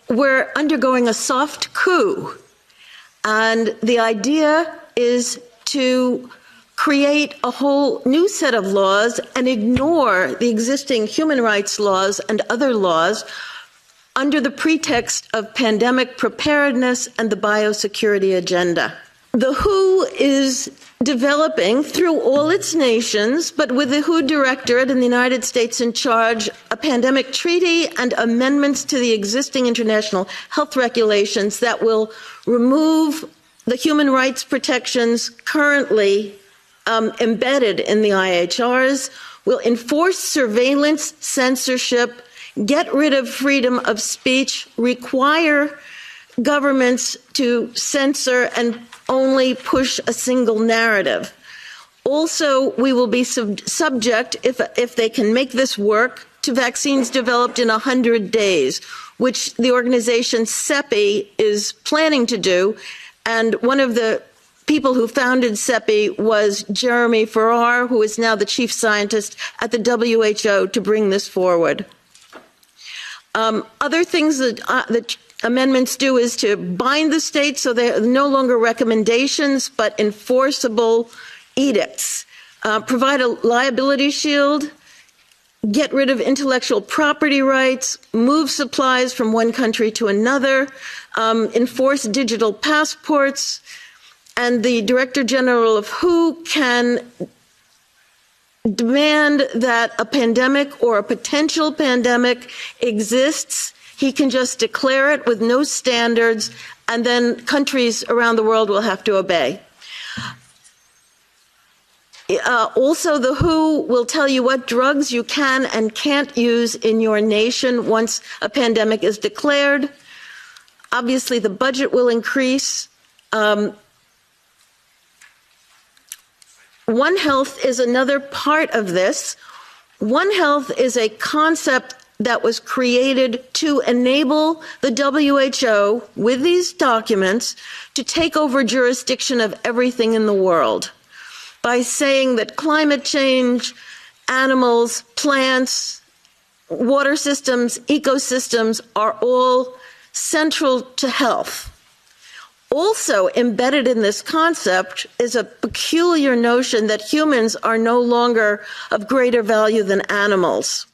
we're undergoing a soft coup, and the idea is to create a whole new set of laws and ignore the existing human rights laws and other laws under the pretext of pandemic preparedness and the biosecurity agenda. The WHO is developing through all its nations, but with the WHO Directorate in the United States in charge, a pandemic treaty and amendments to the existing international health regulations that will remove the human rights protections currently embedded in the IHRs, will enforce surveillance, censorship, get rid of freedom of speech, require governments to censor and only push a single narrative. Also, we will be subject, if they can make this work, to vaccines developed in 100 days, which the organization CEPI is planning to do. And one of the people who founded CEPI was Jeremy Farrar, who is now the chief scientist at the WHO, to bring this forward. Other things that amendments do is to bind the states so they're no longer recommendations but enforceable edicts, provide a liability shield, get rid of intellectual property rights, move supplies from one country to another, enforce digital passports, and the Director General of WHO can demand that a pandemic or a potential pandemic exists. He can just declare it with no standards, and then countries around the world will have to obey. Also, the WHO will tell you what drugs you can and can't use in your nation once a pandemic is declared. Obviously, the budget will increase. One Health is another part of this. One Health is a concept that was created to enable the WHO, with these documents, to take over jurisdiction of everything in the world by saying that climate change, animals, plants, water systems, ecosystems are all central to health. Also embedded in this concept is a peculiar notion that humans are no longer of greater value than animals.